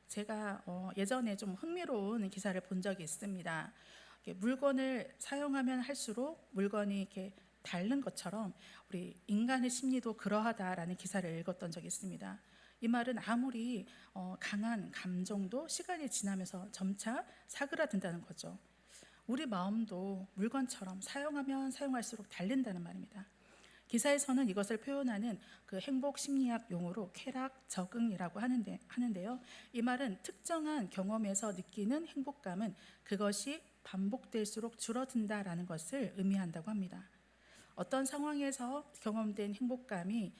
제가 예전에 좀 흥미로운 기사를 본 적이 있습니다. 물건을 사용하면 할수록 물건이 이렇게 닳는 것처럼 우리 인간의 심리도 그러하다라는 기사를 읽었던 적이 있습니다. 이 말은 아무리 강한 감정도 시간이 지나면서 점차 사그라든다는 거죠. 우리 마음도 물건처럼 사용하면 사용할수록 닳는다는 말입니다. 기사에서는 이것을 표현하는 그 행복 심리학 용어로 쾌락 적응이라고 하는데요. 이 말은 특정한 경험에서 느끼는 행복감은 그것이 반복될수록 줄어든다라는 것을 의미한다고 합니다. 어떤 상황에서 경험된 행복감이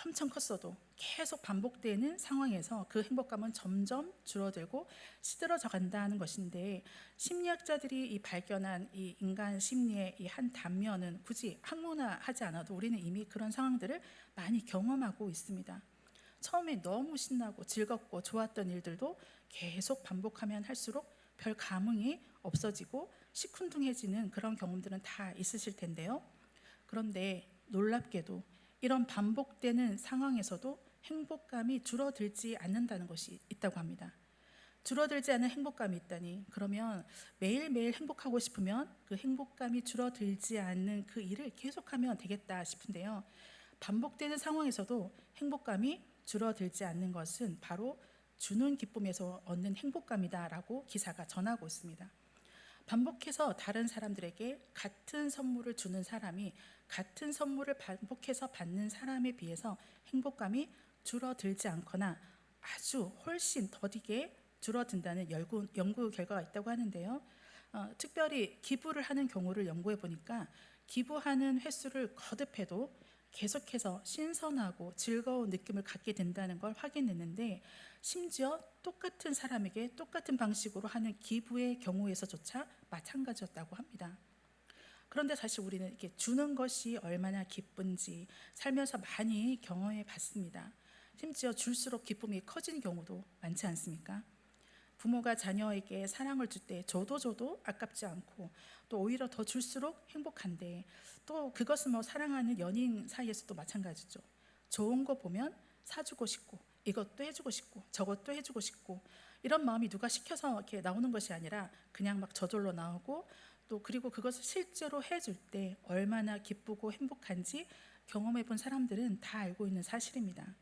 엄청 컸어도 계속 반복되는 상황에서 그 행복감은 점점 줄어들고 시들어져 간다는 것인데, 심리학자들이 이 발견한 이 인간 심리의 이 한 단면은 굳이 학문화하지 않아도 우리는 이미 그런 상황들을 많이 경험하고 있습니다. 처음에 너무 신나고 즐겁고 좋았던 일들도 계속 반복하면 할수록 별 감흥이 없어지고 시큰둥해지는 그런 경험들은 다 있으실 텐데요. 그런데 놀랍게도 이런 반복되는 상황에서도 행복감이 줄어들지 않는다는 것이 있다고 합니다. 줄어들지 않는 행복감이 있다니, 그러면 매일매일 행복하고 싶으면 그 행복감이 줄어들지 않는 그 일을 계속하면 되겠다 싶은데요. 반복되는 상황에서도 행복감이 줄어들지 않는 것은 바로 주는 기쁨에서 얻는 행복감이다라고 기사가 전하고 있습니다. 반복해서 다른 사람들에게 같은 선물을 주는 사람이 같은 선물을 반복해서 받는 사람에 비해서 행복감이 줄어들지 않거나 아주 훨씬 더디게 줄어든다는 연구 결과가 있다고 하는데요. 특별히 기부를 하는 경우를 연구해 보니까 기부하는 횟수를 거듭해도 계속해서 신선하고 즐거운 느낌을 갖게 된다는 걸 확인했는데, 심지어 똑같은 사람에게 똑같은 방식으로 하는 기부의 경우에서조차 마찬가지였다고 합니다. 그런데 사실 우리는 이렇게 주는 것이 얼마나 기쁜지 살면서 많이 경험해 봤습니다. 심지어 줄수록 기쁨이 커지는 경우도 많지 않습니까? 부모가 자녀에게 사랑을 줄 때 줘도 아깝지 않고, 또 오히려 더 줄수록 행복한데, 또 그것은 사랑하는 연인 사이에서도 마찬가지죠. 좋은 거 보면 사주고 싶고, 이것도 해주고 싶고, 저것도 해주고 싶고, 이런 마음이 누가 시켜서 이렇게 나오는 것이 아니라 그냥 막 저절로 나오고, 또 그리고 그것을 실제로 해줄 때 얼마나 기쁘고 행복한지 경험해 본 사람들은 다 알고 있는 사실입니다.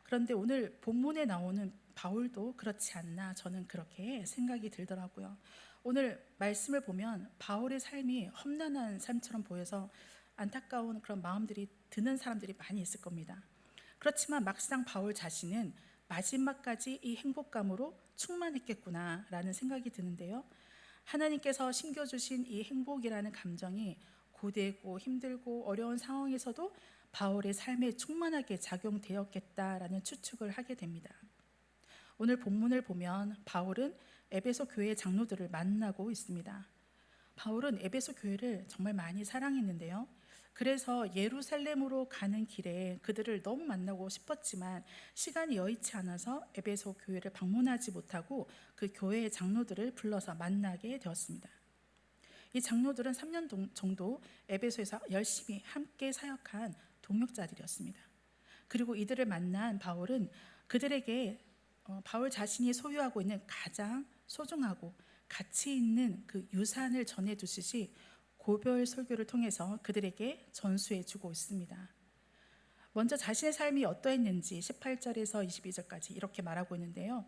그런데 오늘 본문에 나오는 바울도 그렇지 않나, 저는 그렇게 생각이 들더라고요. 오늘 말씀을 보면 바울의 삶이 험난한 삶처럼 보여서 안타까운 그런 마음들이 드는 사람들이 많이 있을 겁니다. 그렇지만 막상 바울 자신은 마지막까지 이 행복감으로 충만했겠구나라는 생각이 드는데요. 하나님께서 심겨주신 이 행복이라는 감정이 고되고 힘들고 어려운 상황에서도 바울의 삶에 충만하게 작용되었겠다라는 추측을 하게 됩니다. 오늘 본문을 보면 바울은 에베소 교회 장로들을 만나고 있습니다. 바울은 에베소 교회를 정말 많이 사랑했는데요. 그래서 예루살렘으로 가는 길에 그들을 너무 만나고 싶었지만 시간이 여의치 않아서 에베소 교회를 방문하지 못하고 그 교회의 장로들을 불러서 만나게 되었습니다. 이 장로들은 3년 정도 에베소에서 열심히 함께 사역한 동역자들이었습니다. 그리고 이들을 만난 바울은 그들에게 바울 자신이 소유하고 있는 가장 소중하고 가치 있는 그 유산을 전해주시지 고별 설교를 통해서 그들에게 전수해주고 있습니다. 먼저 자신의 삶이 어떠했는지 18절에서 22절까지 이렇게 말하고 있는데요.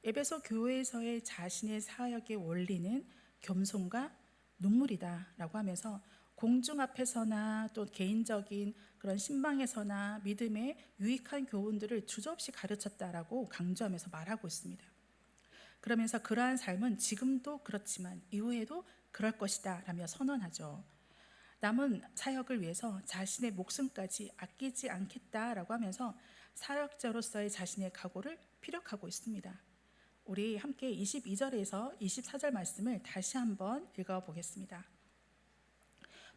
에베소 교회에서의 자신의 사역의 원리는 겸손과 눈물이다 라고 하면서 공중 앞에서나 또 개인적인 그런 신방에서나 믿음의 유익한 교훈들을 주저없이 가르쳤다라고 강조하면서 말하고 있습니다. 그러면서 그러한 삶은 지금도 그렇지만 이후에도 그럴 것이다 라며 선언하죠. 남은 사역을 위해서 자신의 목숨까지 아끼지 않겠다라고 하면서 사역자로서의 자신의 각오를 피력하고 있습니다. 우리 함께 22절에서 24절 말씀을 다시 한번 읽어보겠습니다.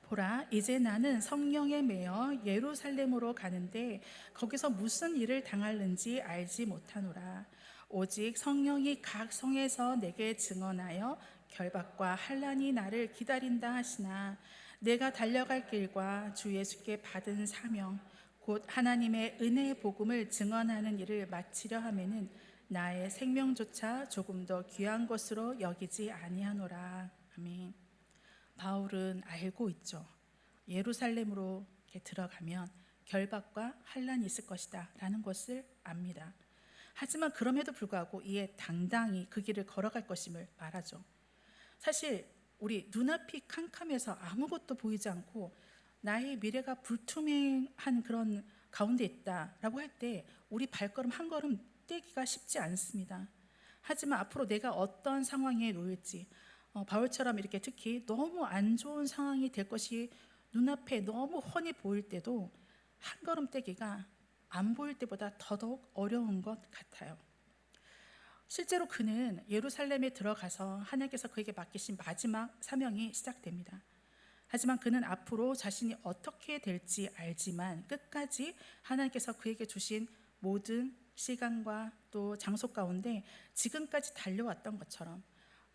보라, 이제 나는 성령에 매여 예루살렘으로 가는데 거기서 무슨 일을 당할는지 알지 못하노라. 오직 성령이 각 성에서 내게 증언하여 결박과 환난이 나를 기다린다 하시나, 내가 달려갈 길과 주 예수께 받은 사명 곧 하나님의 은혜의 복음을 증언하는 일을 마치려 하면은 나의 생명조차 조금 더 귀한 것으로 여기지 아니하노라. 아멘. 바울은 알고 있죠. 예루살렘으로 이렇게 들어가면 결박과 환란이 있을 것이다 라는 것을 압니다. 하지만 그럼에도 불구하고 이에 당당히 그 길을 걸어갈 것임을 말하죠. 사실 우리 눈앞이 캄캄해서 아무것도 보이지 않고 나의 미래가 불투명한 그런 가운데 있다라고 할 때 우리 발걸음 한 걸음 떼기가 쉽지 않습니다. 하지만 앞으로 내가 어떤 상황에 놓일지 바울처럼 이렇게 특히 너무 안 좋은 상황이 될 것이 눈앞에 너무 훤히 보일 때도 한 걸음 떼기가 안 보일 때보다 더더욱 어려운 것 같아요. 실제로 그는 예루살렘에 들어가서 하나님께서 그에게 맡기신 마지막 사명이 시작됩니다. 하지만 그는 앞으로 자신이 어떻게 될지 알지만 끝까지 하나님께서 그에게 주신 모든 시간과 또 장소 가운데 지금까지 달려왔던 것처럼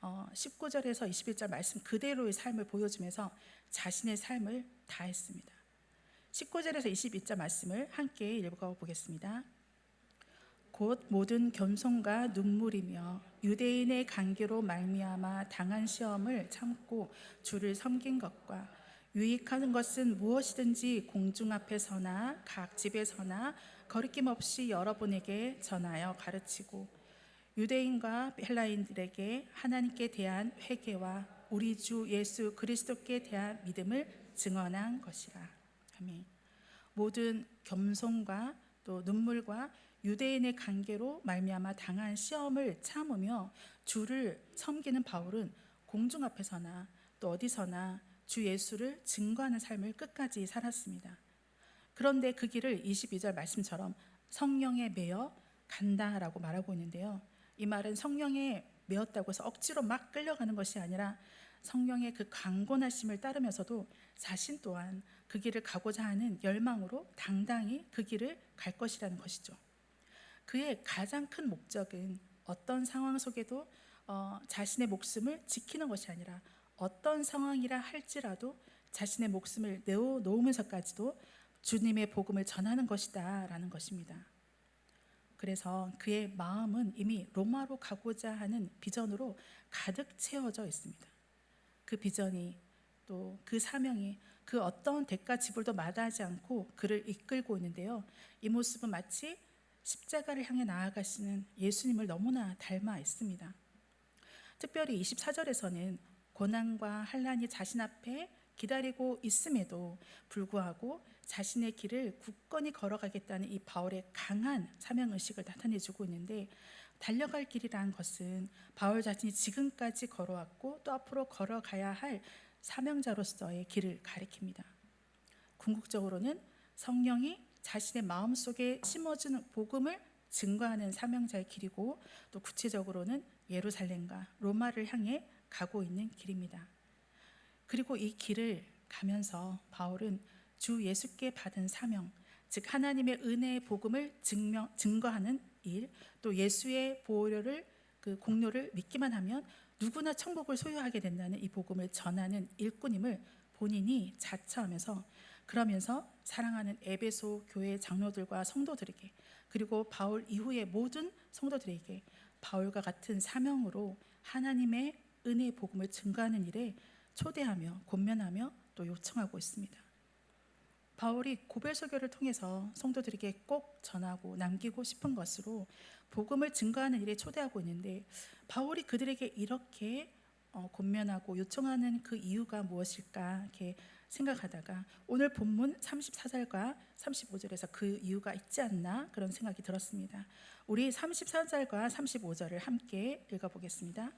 19절에서 21절 말씀 그대로의 삶을 보여주면서 자신의 삶을 다했습니다. 19절에서 22절 말씀을 함께 읽어보겠습니다. 곧 모든 겸손과 눈물이며 유대인의 관계로 말미암아 당한 시험을 참고 주를 섬긴 것과 유익하는 것은 무엇이든지 공중 앞에서나 각 집에서나 거리낌 없이 여러분에게 전하여 가르치고 유대인과 헬라인들에게 하나님께 대한 회개와 우리 주 예수 그리스도께 대한 믿음을 증언한 것이라. 아멘. 모든 겸손과 또 눈물과 유대인의 관계로 말미암아 당한 시험을 참으며 주를 섬기는 바울은 공중 앞에서나 또 어디서나 주 예수를 증거하는 삶을 끝까지 살았습니다. 그런데 그 길을 22절 말씀처럼 성령에 매여 간다라고 말하고 있는데요. 이 말은 성령에 매였다고 해서 억지로 막 끌려가는 것이 아니라 성령의 그 강권하심을 따르면서도 자신 또한 그 길을 가고자 하는 열망으로 당당히 그 길을 갈 것이라는 것이죠. 그의 가장 큰 목적은 어떤 상황 속에도 자신의 목숨을 지키는 것이 아니라 어떤 상황이라 할지라도 자신의 목숨을 내어놓으면서까지도 주님의 복음을 전하는 것이다 라는 것입니다. 그래서 그의 마음은 이미 로마로 가고자 하는 비전으로 가득 채워져 있습니다. 그 비전이 또 그 사명이 그 어떤 대가 지불도 마다하지 않고 그를 이끌고 있는데요. 이 모습은 마치 십자가를 향해 나아가시는 예수님을 너무나 닮아 있습니다. 특별히 24절에서는 고난과 환란이 자신 앞에 기다리고 있음에도 불구하고 자신의 길을 굳건히 걸어가겠다는 이 바울의 강한 사명의식을 나타내주고 있는데, 달려갈 길이란 것은 바울 자신이 지금까지 걸어왔고 또 앞으로 걸어가야 할 사명자로서의 길을 가리킵니다. 궁극적으로는 성령이 자신의 마음속에 심어준 복음을 증거하는 사명자의 길이고, 또 구체적으로는 예루살렘과 로마를 향해 가고 있는 길입니다. 그리고 이 길을 가면서 바울은 주 예수께 받은 사명, 즉 하나님의 은혜의 복음을 증거하는 일, 또 예수의 보혈을 그 공로를 믿기만 하면 누구나 천국을 소유하게 된다는 이 복음을 전하는 일꾼임을 본인이 자처하면서, 그러면서 사랑하는 에베소 교회 장로들과 성도들에게, 그리고 바울 이후의 모든 성도들에게 바울과 같은 사명으로 하나님의 은혜의 복음을 증거하는 일에 초대하며 권면하며 또 요청하고 있습니다. 바울이 고별설교를 통해서 성도들에게 꼭 전하고 남기고 싶은 것으로 복음을 증거하는 일에 초대하고 있는데, 바울이 그들에게 이렇게 권면하고 요청하는 그 이유가 무엇일까 이렇게 생각하다가 오늘 본문 34절과 35절에서 그 이유가 있지 않나 그런 생각이 들었습니다. 우리 34절과 35절을 함께 읽어보겠습니다.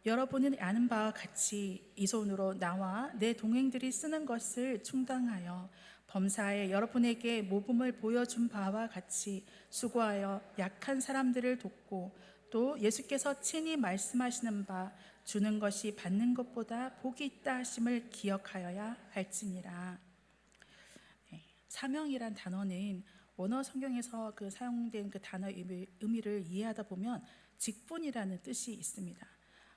여러분은 아는 바와 같이 이 손으로 나와 내 동행들이 쓰는 것을 충당하여 범사에 여러분에게 모범을 보여준 바와 같이 수고하여 약한 사람들을 돕고, 또 예수께서 친히 말씀하시는 바 주는 것이 받는 것보다 복이 있다 하심을 기억하여야 할지니라. 사명이란 단어는 원어 성경에서 그 사용된 그 단어의 의미를 이해하다 보면 직분이라는 뜻이 있습니다.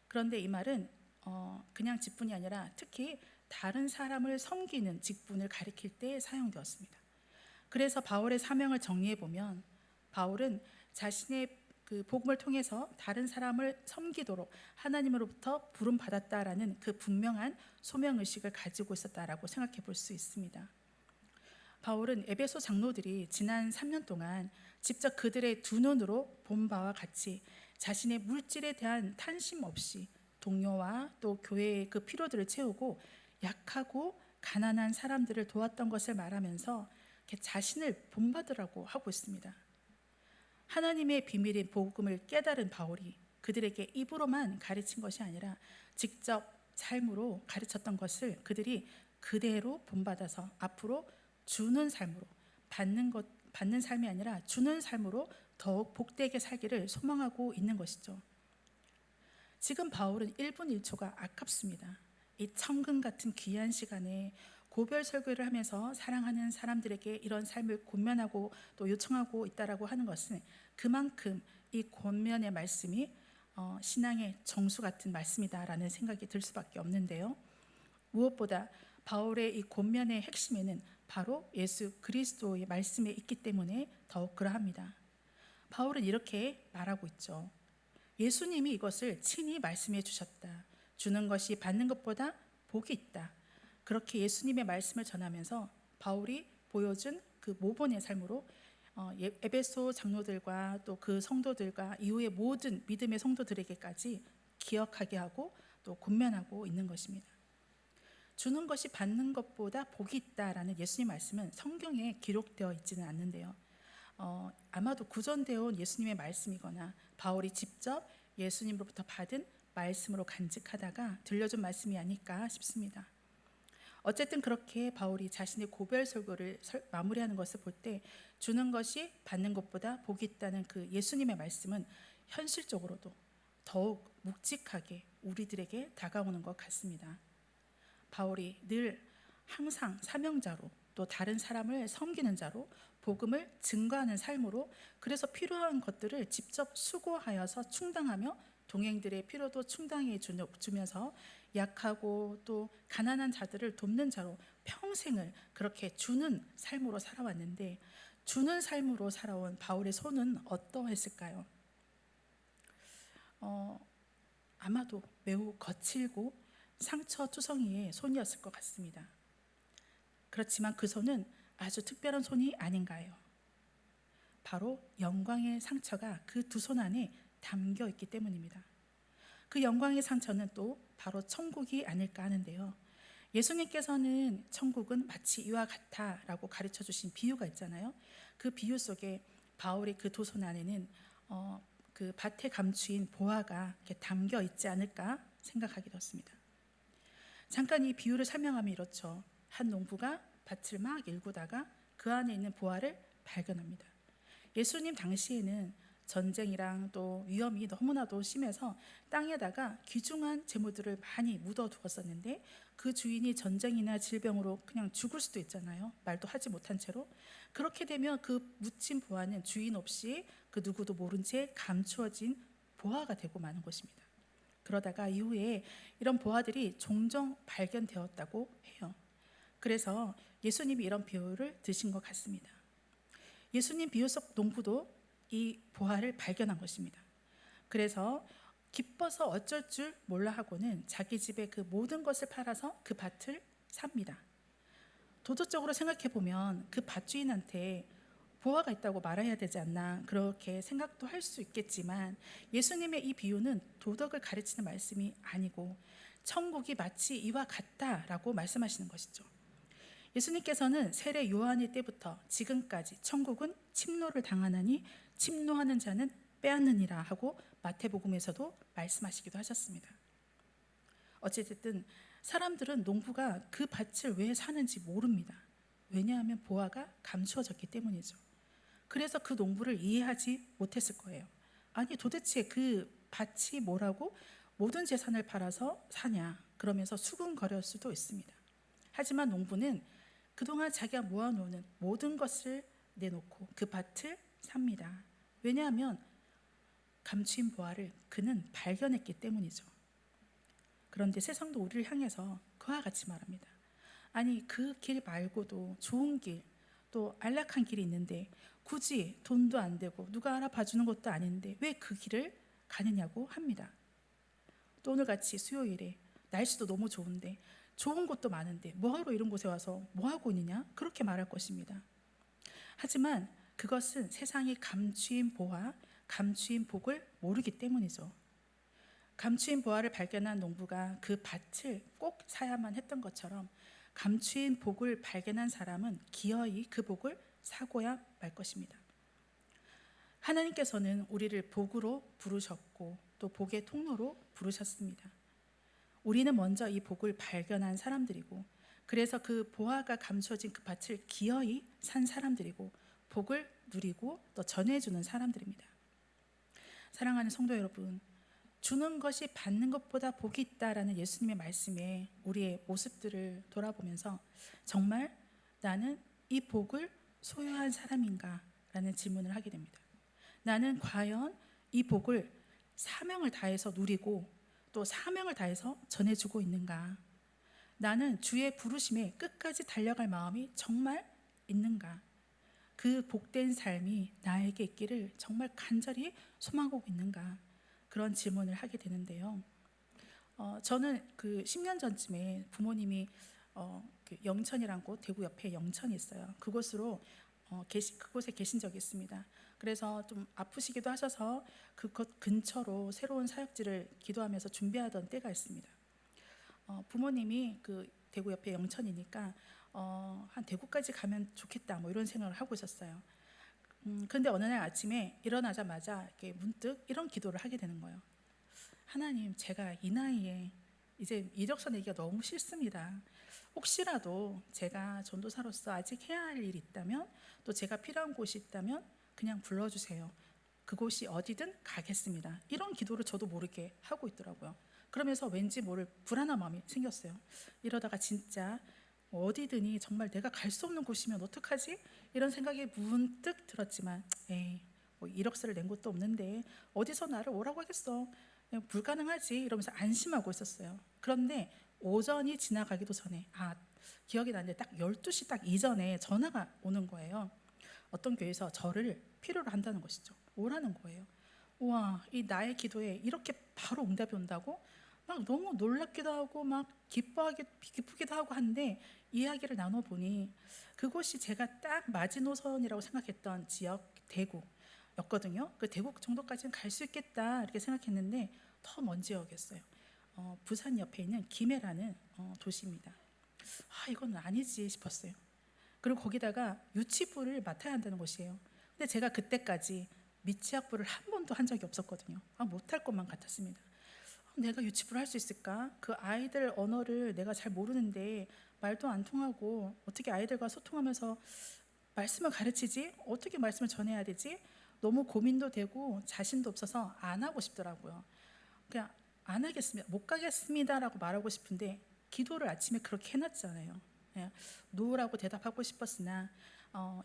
그런데 이 말은 그냥 직분이 아니라 특히 다른 사람을 섬기는 직분을 가리킬 때 사용되었습니다. 그래서 바울의 사명을 정리해 보면 바울은 자신의 그 복음을 통해서 다른 사람을 섬기도록 하나님으로부터 부름 받았다라는 그 분명한 소명 의식을 가지고 있었다라고 생각해 볼 수 있습니다. 바울은 에베소 장로들이 지난 3년 동안 직접 그들의 두 눈으로 본 바와 같이 자신의 물질에 대한 탄심 없이 동료와 또 교회의 그 필요들을 채우고 약하고 가난한 사람들을 도왔던 것을 말하면서 자신을 본받으라고 하고 있습니다. 하나님의 비밀인 복음을 깨달은 바울이 그들에게 입으로만 가르친 것이 아니라 직접 삶으로 가르쳤던 것을 그들이 그대로 본받아서 앞으로 주는 삶으로 받는 삶이 아니라 주는 삶으로 더욱 복되게 살기를 소망하고 있는 것이죠. 지금 바울은 1분 1초가 아깝습니다. 이 천금 같은 귀한 시간에 고별 설교를 하면서 사랑하는 사람들에게 이런 삶을 권면하고 또 요청하고 있다라고 하는 것은 그만큼 이 권면의 말씀이 신앙의 정수 같은 말씀이다라는 생각이 들 수밖에 없는데요. 무엇보다 바울의 이 권면의 핵심에는 바로 예수 그리스도의 말씀에 있기 때문에 더욱 그러합니다. 바울은 이렇게 말하고 있죠. 예수님이 이것을 친히 말씀해 주셨다. 주는 것이 받는 것보다 복이 있다. 그렇게 예수님의 말씀을 전하면서 바울이 보여준 그 모본의 삶으로 에베소 장로들과 또 그 성도들과 이후의 모든 믿음의 성도들에게까지 기억하게 하고 또 권면하고 있는 것입니다. 주는 것이 받는 것보다 복이 있다라는 예수님 말씀은 성경에 기록되어 있지는 않는데요. 아마도 구전되어 온 예수님의 말씀이거나 바울이 직접 예수님으로부터 받은 말씀으로 간직하다가 들려준 말씀이 아닐까 싶습니다. 어쨌든 그렇게 바울이 자신의 고별 설교를 마무리하는 것을 볼 때 주는 것이 받는 것보다 복이 있다는 그 예수님의 말씀은 현실적으로도 더욱 묵직하게 우리들에게 다가오는 것 같습니다. 바울이 늘 항상 사명자로 또 다른 사람을 섬기는 자로 복음을 증거하는 삶으로 그래서 필요한 것들을 직접 수고하여서 충당하며 동행들의 필요도 충당해 주면서 약하고 또 가난한 자들을 돕는 자로 평생을 그렇게 주는 삶으로 살아왔는데 주는 삶으로 살아온 바울의 손은 어떠했을까요? 아마도 매우 거칠고 상처투성이의 손이었을 것 같습니다. 그렇지만 그 손은 아주 특별한 손이 아닌가요? 바로 영광의 상처가 그 두 손 안에 담겨 있기 때문입니다. 그 영광의 상처는 또 바로 천국이 아닐까 하는데요. 예수님께서는 천국은 마치 이와 같다라고 가르쳐 주신 비유가 있잖아요. 그 비유 속에 바울의 그 두 손 안에는 그 밭에 감추인 보화가 이렇게 담겨 있지 않을까 생각하게 되었습니다. 잠깐 이 비유를 설명하면 이렇죠. 한 농부가 밭을 막 일구다가 그 안에 있는 보화를 발견합니다. 예수님 당시에는 전쟁이랑 또 위험이 너무나도 심해서 땅에다가 귀중한 재물들을 많이 묻어두었었는데 그 주인이 전쟁이나 질병으로 그냥 죽을 수도 있잖아요. 말도 하지 못한 채로. 그렇게 되면 그 묻힌 보화는 주인 없이 그 누구도 모른 채 감추어진 보화가 되고 마는 것입니다. 그러다가 이후에 이런 보화들이 종종 발견되었다고 해요. 그래서 예수님이 이런 비유를 드신 것 같습니다. 예수님 비유 속 농부도 이 보화를 발견한 것입니다. 그래서 기뻐서 어쩔 줄 몰라 하고는 자기 집에 그 모든 것을 팔아서 그 밭을 삽니다. 도덕적으로 생각해 보면 그 밭주인한테 보화가 있다고 말해야 되지 않나 그렇게 생각도 할 수 있겠지만 예수님의 이 비유는 도덕을 가르치는 말씀이 아니고 천국이 마치 이와 같다라고 말씀하시는 것이죠. 예수님께서는 세례 요한의 때부터 지금까지 천국은 침노를 당하나니 침노하는 자는 빼앗느니라 하고 마태복음에서도 말씀하시기도 하셨습니다. 어찌됐든 사람들은 농부가 그 밭을 왜 사는지 모릅니다. 왜냐하면 보화가 감추어졌기 때문이죠. 그래서 그 농부를 이해하지 못했을 거예요. 아니 도대체 그 밭이 뭐라고 모든 재산을 팔아서 사냐 그러면서 수군거릴 수도 있습니다. 하지만 농부는 그동안 자기가 모아놓은 모든 것을 내놓고 그 밭을 삽니다. 왜냐하면 감추인 보화를 그는 발견했기 때문이죠. 그런데 세상도 우리를 향해서 그와 같이 말합니다. 아니 그 길 말고도 좋은 길, 또 안락한 길이 있는데 굳이 돈도 안 되고 누가 알아봐 주는 것도 아닌데 왜 그 길을 가느냐고 합니다. 또 오늘같이 수요일에 날씨도 너무 좋은데 좋은 곳도 많은데 뭐하러 이런 곳에 와서 뭐하고 있느냐? 그렇게 말할 것입니다. 하지만 그것은 세상이 감추인 보화, 감추인 복을 모르기 때문이죠. 감추인 보화를 발견한 농부가 그 밭을 꼭 사야만 했던 것처럼 감추인 복을 발견한 사람은 기어이 그 복을 사고야 말 것입니다. 하나님께서는 우리를 복으로 부르셨고 또 복의 통로로 부르셨습니다. 우리는 먼저 이 복을 발견한 사람들이고 그래서 그 보화가 감추어진 그 밭을 기어이 산 사람들이고 복을 누리고 또 전해주는 사람들입니다. 사랑하는 성도 여러분, 주는 것이 받는 것보다 복이 있다라는 예수님의 말씀에 우리의 모습들을 돌아보면서 정말 나는 이 복을 소유한 사람인가? 라는 질문을 하게 됩니다. 나는 과연 이 복을 사명을 다해서 누리고 또 사명을 다해서 전해주고 있는가? 나는 주의 부르심에 끝까지 달려갈 마음이 정말 있는가? 그 복된 삶이 나에게 있기를 정말 간절히 소망하고 있는가? 그런 질문을 하게 되는데요. 저는 그 10년 전쯤에 부모님이 그 영천이라는 곳, 대구 옆에 영천이 있어요. 그곳으로 그곳에 계신 적이 있습니다. 그래서 좀 아프시기도 하셔서 그곳 근처로 새로운 사역지를 기도하면서 준비하던 때가 있습니다. 부모님이 그 대구 옆에 영천이니까 한 대구까지 가면 좋겠다 뭐 이런 생각을 하고 있었어요. 근데 어느 날 아침에 일어나자마자 이렇게 문득 이런 기도를 하게 되는 거예요. 하나님, 제가 이 나이에 이제 이력서 내기가 너무 싫습니다. 혹시라도 제가 전도사로서 아직 해야 할 일이 있다면 또 제가 필요한 곳이 있다면 그냥 불러주세요. 그곳이 어디든 가겠습니다. 이런 기도를 저도 모르게 하고 있더라고요. 그러면서 왠지 모를 불안한 마음이 생겼어요. 이러다가 진짜 어디든지 정말 내가 갈 수 없는 곳이면 어떡하지? 이런 생각이 문득 들었지만 에이, 뭐 이력서를 낸 것도 없는데 어디서 나를 오라고 하겠어. 그냥 불가능하지 이러면서 안심하고 있었어요. 그런데 오전이 지나가기도 전에 기억이 나는데 딱 12시 딱 이전에 전화가 오는 거예요. 어떤 교회에서 저를 필요로 한다는 것이죠. 오라는 거예요. 우와, 이 나의 기도에 이렇게 바로 응답이 온다고? 막 너무 놀랍기도 하고 막 기쁘기도 하고 한데 이야기를 나눠보니 그곳이 제가 딱 마지노선이라고 생각했던 지역 대구였거든요. 그 대구 정도까지는 갈 수 있겠다 이렇게 생각했는데 더 먼 지역이었어요. 부산 옆에 있는 김해라는 도시입니다. 이건 아니지 싶었어요. 그리고 거기다가 유치부를 맡아야 한다는 것이에요. 근데 제가 그때까지 미취학부를 한 번도 한 적이 없었거든요. 못할 것만 같았습니다. 내가 유치부를 할 수 있을까? 그 아이들 언어를 내가 잘 모르는데 말도 안 통하고 어떻게 아이들과 소통하면서 말씀을 가르치지? 어떻게 말씀을 전해야 되지? 너무 고민도 되고 자신도 없어서 안 하고 싶더라고요. 그냥 안 하겠습니다. 못 가겠습니다라고 말하고 싶은데 기도를 아침에 그렇게 해놨잖아요. 노라고 대답하고 싶었으나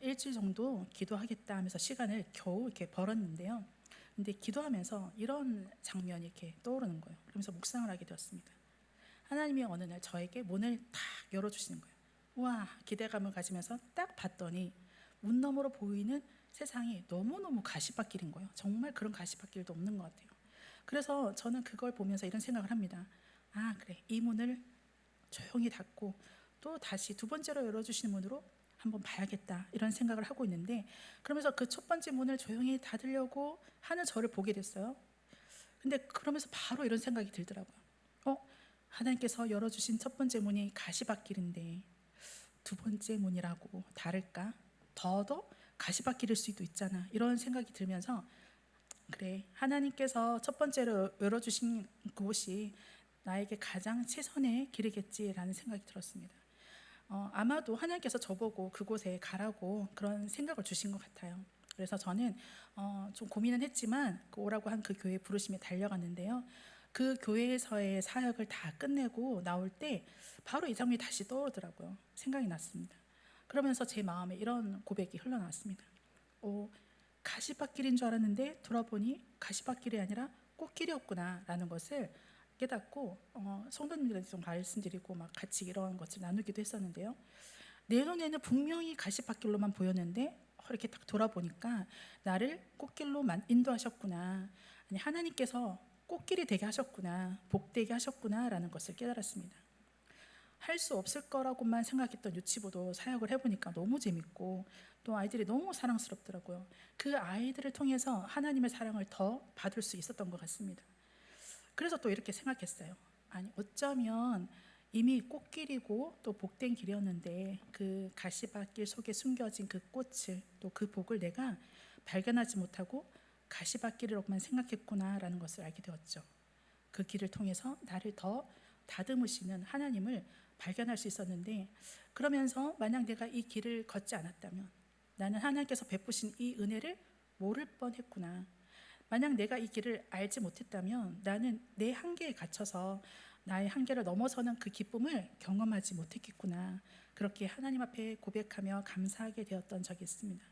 일주일 정도 기도하겠다 하면서 시간을 겨우 이렇게 벌었는데요. 근데 기도하면서 이런 장면이 이렇게 떠오르는 거예요. 그러면서 묵상을 하게 되었습니다. 하나님이 어느 날 저에게 문을 탁 열어주시는 거예요. 우와, 기대감을 가지면서 딱 봤더니 문 너머로 보이는 세상이 너무너무 가시밭길인 거예요. 정말 그런 가시밭길도 없는 것 같아요. 그래서 저는 그걸 보면서 이런 생각을 합니다. 그래, 이 문을 조용히 닫고 또 다시 두 번째로 열어주시는 문으로 한번 봐야겠다 이런 생각을 하고 있는데 그러면서 그 첫 번째 문을 조용히 닫으려고 하는 저를 보게 됐어요. 근데 그러면서 바로 이런 생각이 들더라고요. 하나님께서 열어주신 첫 번째 문이 가시밭길인데 두 번째 문이라고 다를까? 더더 가시밭길일 수도 있잖아 이런 생각이 들면서 그래, 하나님께서 첫 번째로 열어주신 그곳이 나에게 가장 최선의 길이겠지라는 생각이 들었습니다. 아마도 하나님께서 저보고 그곳에 가라고 그런 생각을 주신 것 같아요. 그래서 저는 좀 고민은 했지만 오라고 한 그 교회 부르심에 달려갔는데요. 그 교회에서의 사역을 다 끝내고 나올 때 바로 이 장면이 다시 떠오르더라고요. 생각이 났습니다. 그러면서 제 마음에 이런 고백이 흘러나왔습니다. 가시밭길인 줄 알았는데 돌아보니 가시밭길이 아니라 꽃길이었구나 라는 것을 깨닫고 성도님들한테 좀 말씀드리고 막 같이 이런 것을 나누기도 했었는데요. 내 눈에는 분명히 가시밭길로만 보였는데 이렇게 딱 돌아보니까 나를 꽃길로만 인도하셨구나. 아니, 하나님께서 꽃길이 되게 하셨구나, 복되게 하셨구나라는 것을 깨달았습니다. 할 수 없을 거라고만 생각했던 유치부도 사역을 해보니까 너무 재밌고 또 아이들이 너무 사랑스럽더라고요. 그 아이들을 통해서 하나님의 사랑을 더 받을 수 있었던 것 같습니다. 그래서 또 이렇게 생각했어요. 아니, 어쩌면 이미 꽃길이고 또 복된 길이었는데 그 가시밭길 속에 숨겨진 그 꽃을, 또 그 복을 내가 발견하지 못하고 가시밭길이라고만 생각했구나라는 것을 알게 되었죠. 그 길을 통해서 나를 더 다듬으시는 하나님을 발견할 수 있었는데, 그러면서 만약 내가 이 길을 걷지 않았다면 나는 하나님께서 베푸신 이 은혜를 모를 뻔했구나. 만약 내가 이 길을 알지 못했다면 나는 내 한계에 갇혀서 나의 한계를 넘어서는 그 기쁨을 경험하지 못했겠구나. 그렇게 하나님 앞에 고백하며 감사하게 되었던 적이 있습니다.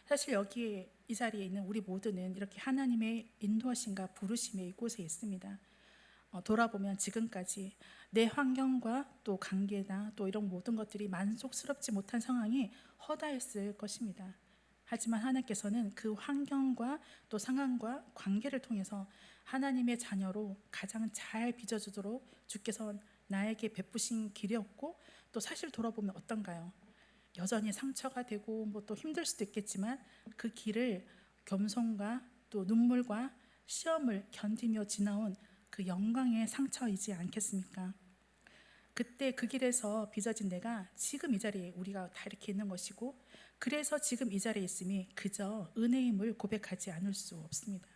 사실 여기에 이 자리에 있는 우리 모두는 이렇게 하나님의 인도하심과 부르심의 이곳에 있습니다. 돌아보면 지금까지 내 환경과 또 관계나 또 이런 모든 것들이 만족스럽지 못한 상황이 허다했을 것입니다. 하지만 하나님께서는 그 환경과 또 상황과 관계를 통해서 하나님의 자녀로 가장 잘 빚어주도록 주께서 나에게 베푸신 길이었고, 또 사실 돌아보면 어떤가요? 여전히 상처가 되고 또 힘들 수도 있겠지만 그 길을 겸손과 또 눈물과 시험을 견디며 지나온 그 영광의 상처이지 않겠습니까? 그때 그 길에서 빚어진 내가 지금 이 자리에 우리가 다 이렇게 있는 것이고, 그래서 지금 이 자리에 있음이 그저 은혜임을 고백하지 않을 수 없습니다.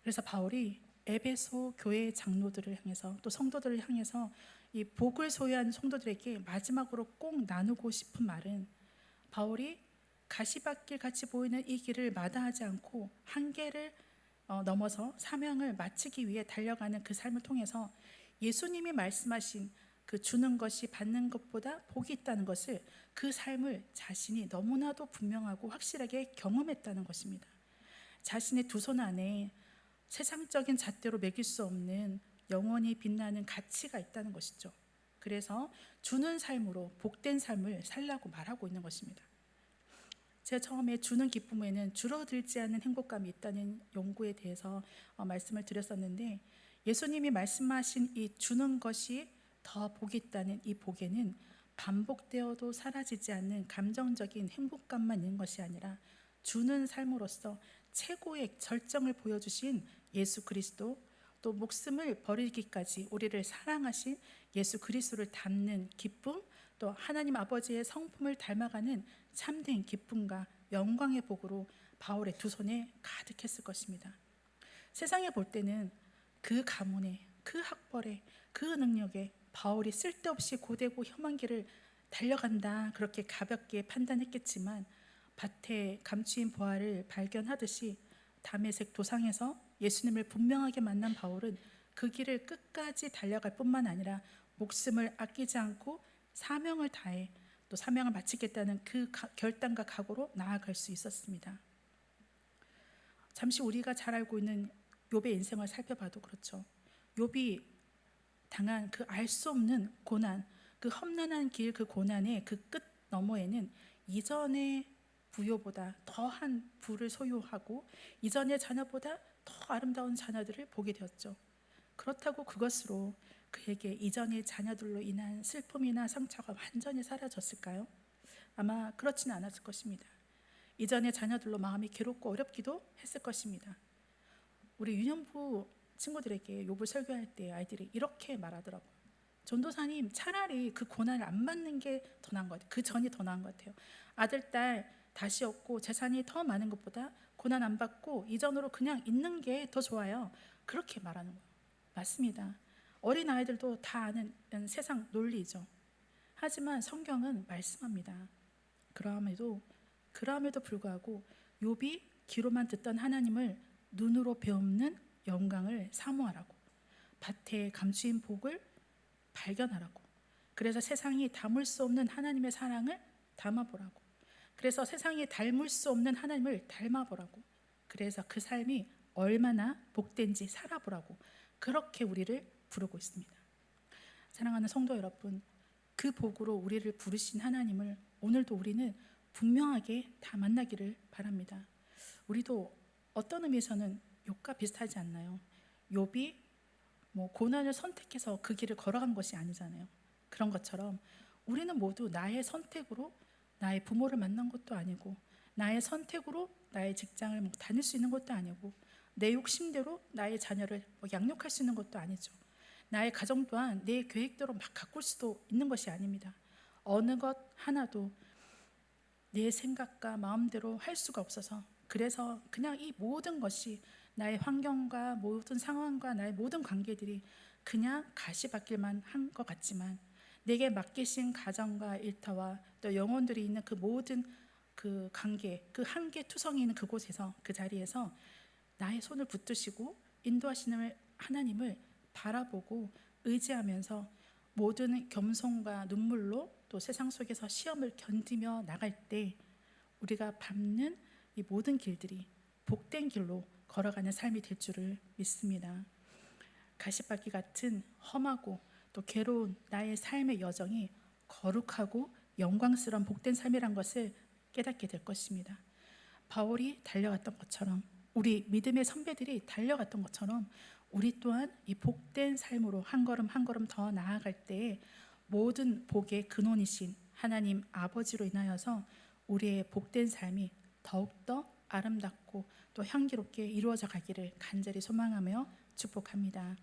그래서 바울이 에베소 교회 장로들을 향해서 또 성도들을 향해서 이 복을 소유한 성도들에게 마지막으로 꼭 나누고 싶은 말은, 바울이 가시밭길 같이 보이는 이 길을 마다하지 않고 한계를 넘어서 사명을 마치기 위해 달려가는 그 삶을 통해서 예수님이 말씀하신 그 주는 것이 받는 것보다 복이 있다는 것을, 그 삶을 자신이 너무나도 분명하고 확실하게 경험했다는 것입니다. 자신의 두 손 안에 세상적인 잣대로 매길 수 없는 영원히 빛나는 가치가 있다는 것이죠. 그래서 주는 삶으로 복된 삶을 살라고 말하고 있는 것입니다. 제가 처음에 주는 기쁨에는 줄어들지 않는 행복감이 있다는 연구에 대해서 말씀을 드렸었는데, 예수님이 말씀하신 이 주는 것이 더 복이 있다는 이 복에는 반복되어도 사라지지 않는 감정적인 행복감만 있는 것이 아니라 주는 삶으로서 최고의 절정을 보여주신 예수 그리스도, 또 목숨을 버리기까지 우리를 사랑하신 예수 그리스도를 닮는 기쁨, 또 하나님 아버지의 성품을 닮아가는 참된 기쁨과 영광의 복으로 바울의 두 손에 가득했을 것입니다. 세상에 볼 때는 그 가문에, 그 학벌에, 그 능력에 바울이 쓸데없이 고되고 험한 길을 달려간다, 그렇게 가볍게 판단했겠지만 밭에 감추인 보화를 발견하듯이 다메섹 도상에서 예수님을 분명하게 만난 바울은 그 길을 끝까지 달려갈 뿐만 아니라 목숨을 아끼지 않고 사명을 다해 또 사명을 마치겠다는 그 결단과 각오로 나아갈 수 있었습니다. 잠시 우리가 잘 알고 있는 욥의 인생을 살펴봐도 그렇죠. 욥이 당한 그 알 수 없는 고난, 그 험난한 길, 그 고난의 그 끝 너머에는 이전의 부요보다 더한 부를 소유하고 이전의 자녀보다 더 아름다운 자녀들을 보게 되었죠. 그렇다고 그것으로 그에게 이전의 자녀들로 인한 슬픔이나 상처가 완전히 사라졌을까요? 아마 그렇지는 않았을 것입니다. 이전의 자녀들로 마음이 괴롭고 어렵기도 했을 것입니다. 우리 유년부 친구들에게 욥을 설교할 때 아이들이 이렇게 말하더라고요. 전도사님, 차라리 그 고난을 안 받는 게 더 나은 것 같아요. 그 전이 더 나은 것 같아요. 아들, 딸 다시 얻고 재산이 더 많은 것보다 고난 안 받고 이전으로 그냥 있는 게 더 좋아요. 그렇게 말하는 거예요. 맞습니다. 어린 아이들도 다 아는 세상 논리죠. 하지만 성경은 말씀합니다. 그럼에도 불구하고 욥이 귀로만 듣던 하나님을 눈으로 배움는 영광을 사모하라고, 밭에 감추인 복을 발견하라고, 그래서 세상이 담을 수 없는 하나님의 사랑을 담아보라고, 그래서 세상이 닮을 수 없는 하나님을 닮아보라고, 그래서 그 삶이 얼마나 복된지 살아보라고, 그렇게 우리를 부르고 있습니다. 사랑하는 성도 여러분, 그 복으로 우리를 부르신 하나님을 오늘도 우리는 분명하게 다 만나기를 바랍니다. 우리도 어떤 의미에서는 욥과 비슷하지 않나요? 욥이 고난을 선택해서 그 길을 걸어간 것이 아니잖아요. 그런 것처럼 우리는 모두 나의 선택으로 나의 부모를 만난 것도 아니고, 나의 선택으로 나의 직장을 다닐 수 있는 것도 아니고, 내 욕심대로 나의 자녀를 양육할 수 있는 것도 아니죠. 나의 가정 또한 내 계획대로 막 가꿀 수도 있는 것이 아닙니다. 어느 것 하나도 내 생각과 마음대로 할 수가 없어서, 그래서 그냥 이 모든 것이, 나의 환경과 모든 상황과 나의 모든 관계들이 그냥 가시밭길만 한 것 같지만, 내게 맡기신 가정과 일터와 또 영혼들이 있는 그 모든 그 관계, 그 한계 투성이 있는 그곳에서, 그 자리에서 나의 손을 붙드시고 인도하시는 하나님을 바라보고 의지하면서 모든 겸손과 눈물로 또 세상 속에서 시험을 견디며 나갈 때, 우리가 밟는 이 모든 길들이 복된 길로 걸어가는 삶이 될 줄을 믿습니다. 가시밭길 같은 험하고 또 괴로운 나의 삶의 여정이 거룩하고 영광스러운 복된 삶이란 것을 깨닫게 될 것입니다. 바울이 달려갔던 것처럼, 우리 믿음의 선배들이 달려갔던 것처럼, 우리 또한 이 복된 삶으로 한 걸음 한 걸음 더 나아갈 때에 모든 복의 근원이신 하나님 아버지로 인하여서 우리의 복된 삶이 더욱더 아름답고 또 향기롭게 이루어져 가기를 간절히 소망하며 축복합니다.